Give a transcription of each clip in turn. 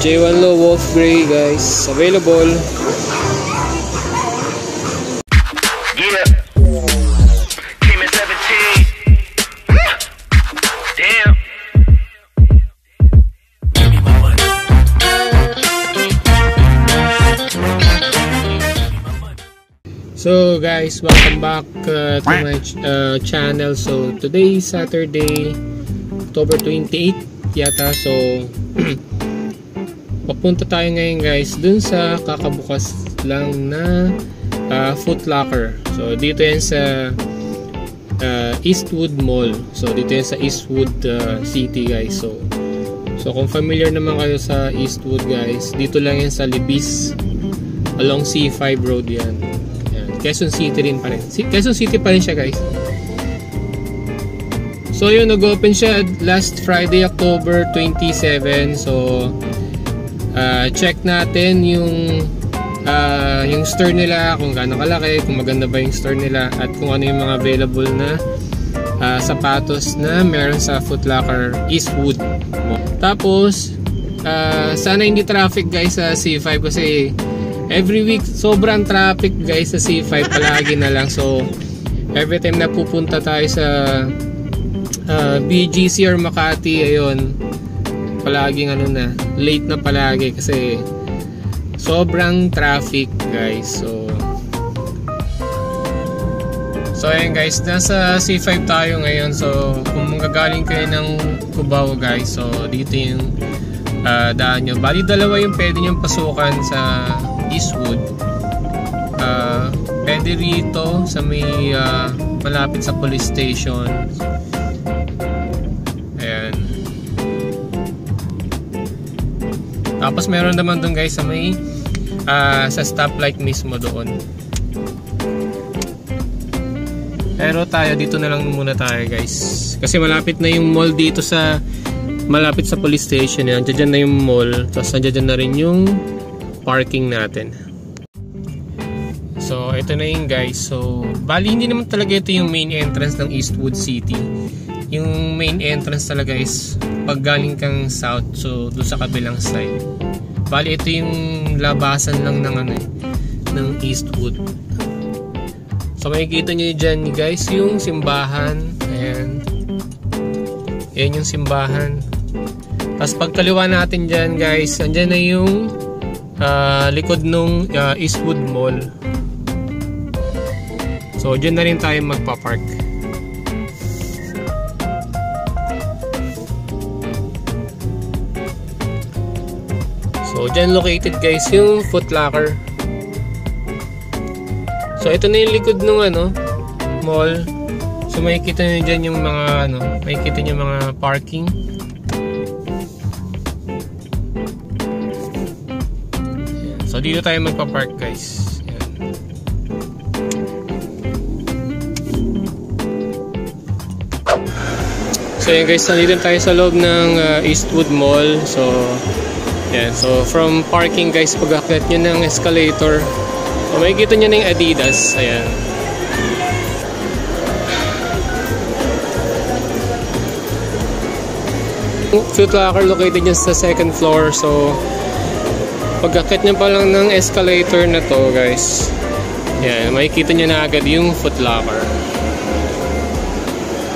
J1 Low Wolf Grey guys, available. Yeah. Came in 17. Damn. So guys, welcome back to my channel. So today is Saturday, October 28 yata. So papunta tayo ngayon guys dun sa kakabukas lang na Foot Locker. So dito yan sa Eastwood Mall. So dito yan sa Eastwood City guys. So kung familiar naman kayo sa Eastwood guys, dito lang yan sa Libis along C5 Road yan. Quezon City rin pa rin. Quezon City pa rin siya guys. So yun, nag-open siya last Friday, October 27. So check natin yung store nila, kung gaano kalaki, kung maganda ba yung store nila, at kung ano yung mga available na sapatos na meron sa Foot Locker Eastwood. Tapos sana hindi traffic guys sa C5 kasi every week sobrang traffic guys sa C5, palagi na lang. So every time na pupunta tayo sa BGC or Makati, ayun, palaging ano na, late na palagi kasi sobrang traffic guys. So ayun guys, nasa C5 tayo ngayon. So kung magagaling kayo ng Cubao guys, so dito yung daan nyo. Bali dalawa yung pwede nyong pasukan sa Eastwood. Pwede rito sa may malapit sa police station. Ayan. Tapos meron naman dun guys sa may sa stoplight mismo doon. Pero tayo dito na lang muna tayo guys, kasi malapit na yung mall dito sa malapit sa police station. Yan, dyan na yung mall. Tapos dyan na rin yung parking natin. So ito na yung guys. So bali hindi naman talaga ito yung main entrance ng Eastwood City. Yung main entrance talaga is pag galing kang south, so doon sa kabilang side. Bali ito yung labasan lang ng ng Eastwood. So makikita nyo dyan guys yung simbahan. Ayan. Ayan yung simbahan. Tapos pagkaliwa natin dyan guys, andyan na yung likod nung Eastwood Mall. So dyan na rin tayo magpa-park. So dyan located guys yung Foot Locker. So ito na yung likod nung mall. So makikita nyo dyan yung mga makikita nyo mga parking. Ayan. So dito tayo magpa-park guys. Ayan. So ayan guys, nandito tayo sa loob ng Eastwood Mall. So ayan. So from parking guys, pag-akyat nyo ng escalator, so makikita nyo na yung Adidas. Ayan. Foot Locker located dyan sa second floor. So pag-akit nyo pa lang ng escalator na to guys, yan, makikita nyo na agad yung Foot Locker.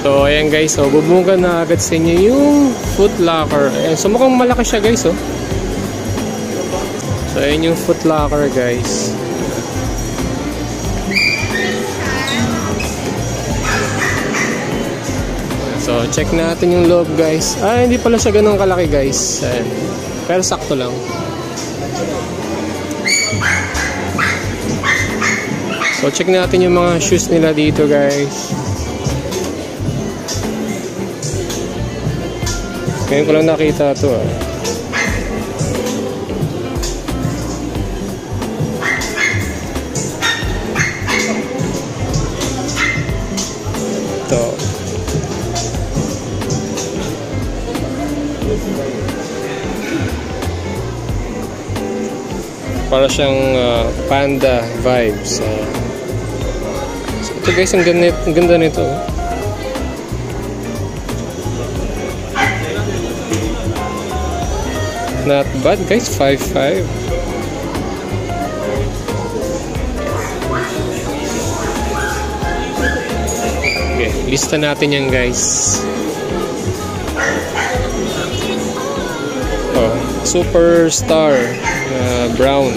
So ayan guys, so bubunggan na agad sa inyo yung Foot Locker. Ayan, so mukhang malaki siya guys. So ayan yung Foot Locker guys. So check natin yung loob guys. Hindi pala siya ganun kalaki guys. Ayan. Pero sakto lang. So check natin yung mga shoes nila dito guys. Ngayon ko lang nakita ito Ito. Para siyang panda vibes. So ito guys, ang ganda nito. Not bad guys, 5.5. Okay, lista natin yan guys. Oh, Superstar brown.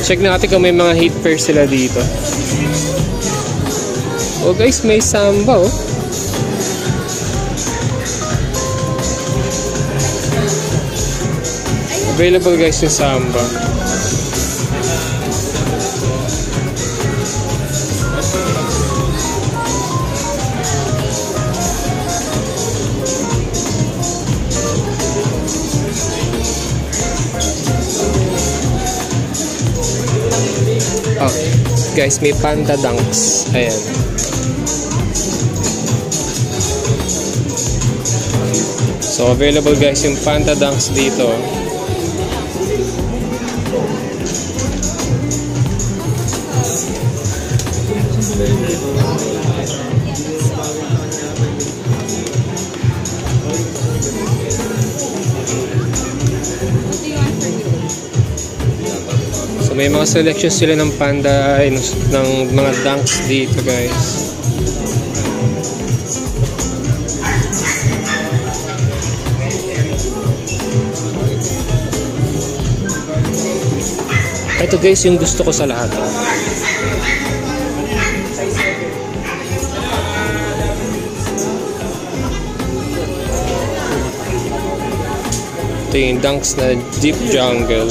Check natin kung may mga heat pair sila dito. Oh guys, may Samba oh. Available guys yung Samba. Oh, guys, may Panda Dunks. Ayan. So, available guys yung Panda Dunks dito. So may mga selections sila ng Panda, ng mga Dunks dito guys. Ito guys yung gusto ko sa lahat. Ito yung Dunks na Deep Jungle.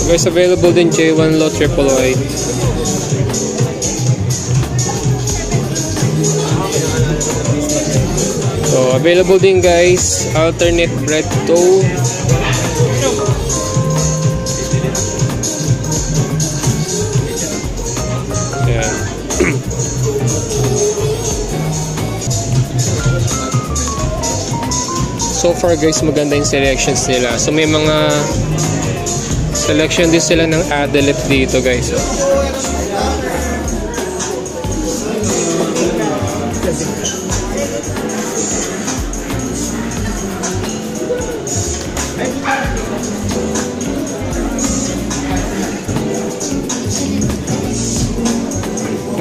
Guys, available din J1 Low Triple White. So, available din guys alternate red toe. Ayan. So far guys, maganda yung selections nila. So may mga selection din sila ng Adelit dito guys.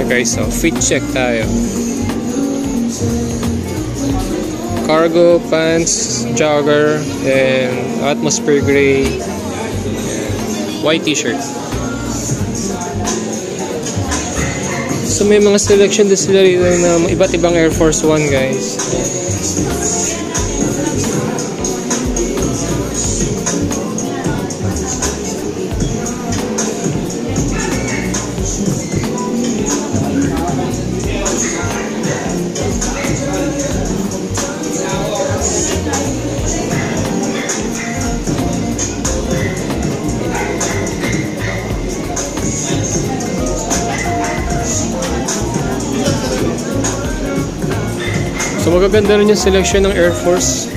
Okay, so fit check tayo. Cargo pants, jogger, and atmosphere gray white t-shirt. So may mga selection din sila rito na iba't ibang Air Force One guys. So magaganda rin yung selection ng Air Force.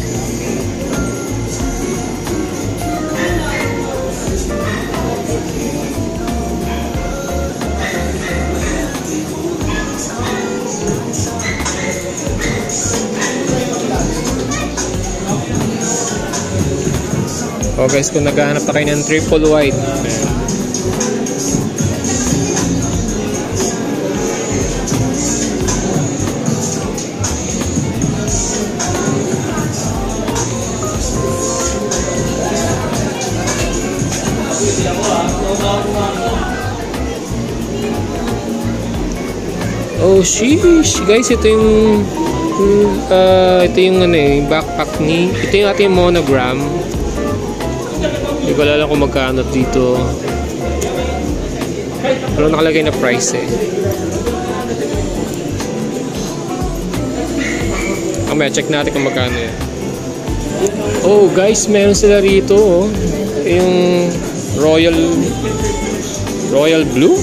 Oh guys, kung naghahanap pa kayo ng triple white. Oh sheesh guys, ito yung ano eh, backpack ni, ito yung ating monogram. Hindi ko alam kung magkano dito, pero nakalagay na price eh. May check natin kung magkano yan. Oh guys, meron sila rito oh, yung Royal Blue?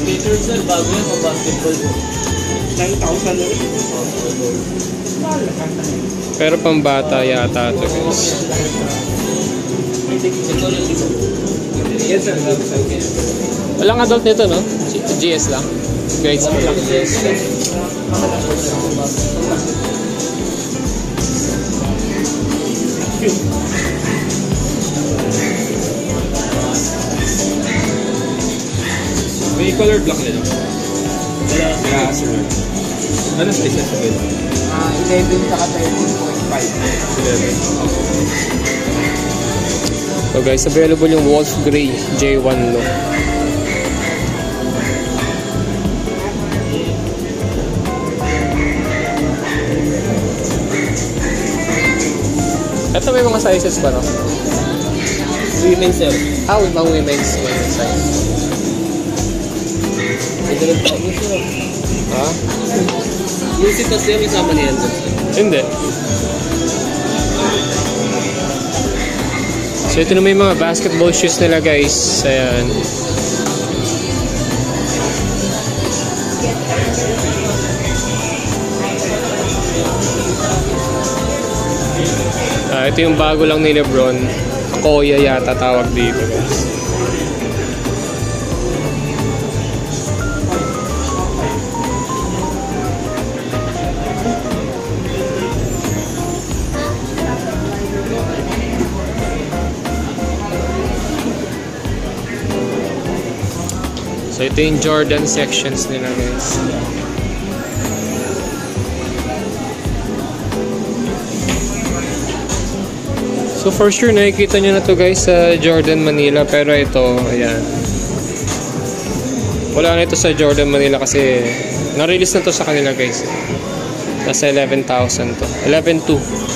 Peter Sir, bago yan o basketball mo? 9,000 na rin. Pero pambata yata ito guys. Yes sir. Walang adult nito no? GS lang? Grades mo lang? May color block nila. Wala sir. Ano size na sabi? 11 saka 13.5. 11. So guys, available yung Wolf Grey J1 look. Ito may mga sizes pa no? Women sir. Ah, ibang women's size. Ito lang tayo mo sir. Ha? Music kasi yung isama niyan sir. Hindi. So ito na may mga basketball shoes nila guys. Ayan. Ito yung bago lang ni Lebron. Koya yata tawag dito guys. So ito yung Jordan sections nila guys. So for sure nakikita nyo na to guys sa Jordan Manila, pero ito ayan, wala na ito sa Jordan Manila kasi na-release na to sa kanila guys. Nasa 11,000 to, 11,200.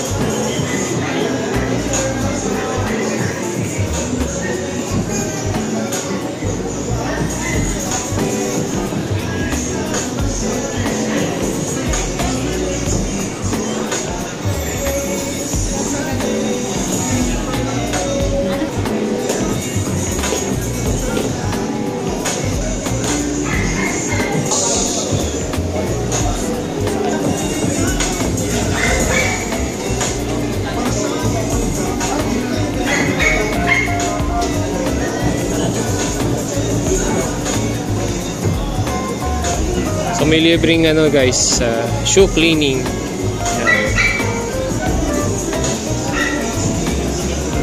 So may libreng ano guys, shoe cleaning.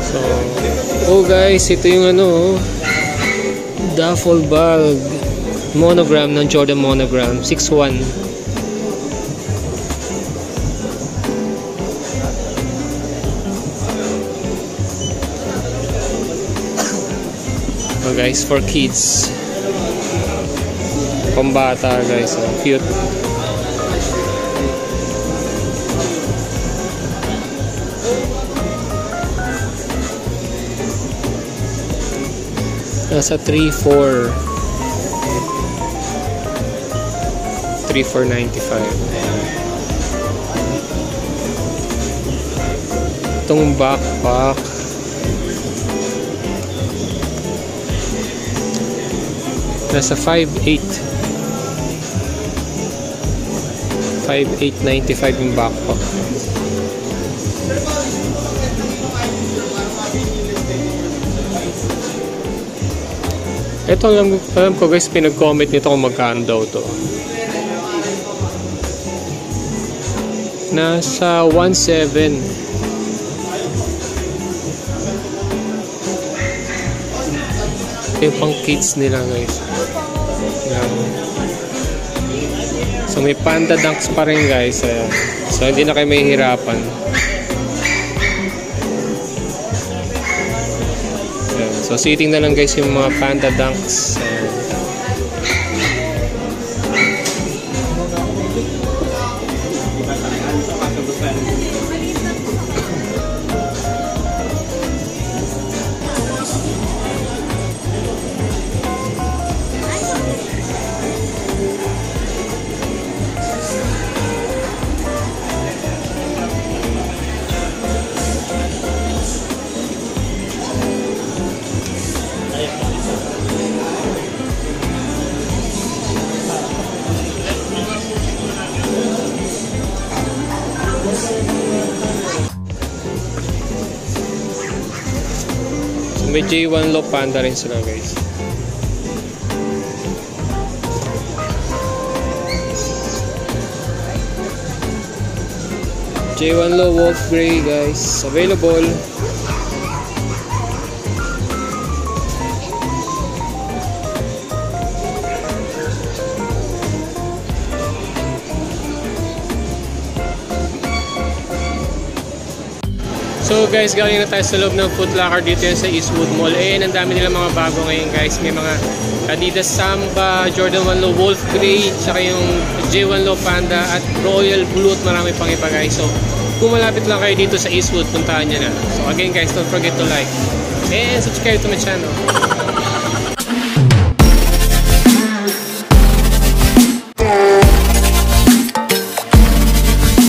So, oh guys, ito yung ano, duffel bag, monogram ng Jordan monogram, 6'1". Oh guys, for kids. Pambata guys, cute. Nasa 3,495. Itong backpack nasa 5,895 yung backpack. Ito alam ko guys, pinag-comment nito kung magkano daw to. Nasa 1,700. Yung pang kids nila guys. Yan. So may Panda Dunks pa rin guys. Ayan. So hindi na kayo mahihirapan. Ayan. So sitting na lang guys yung mga Panda Dunks. Ayan. May J1 Low Panda rin sila guys. J1 Low Wolf Grey guys, available. So guys, galing na tayo sa loob ng Foot Locker dito yan sa Eastwood Mall. And ang dami nilang mga bago ngayon guys. May mga Adidas Samba, Jordan 1 Low Wolf Grey, tsaka yung J1 Low Panda at Royal Blue at marami pang iba guys. So kung malapit lang kayo dito sa Eastwood, puntahan nyo na. So again guys, don't forget to like and subscribe to my channel.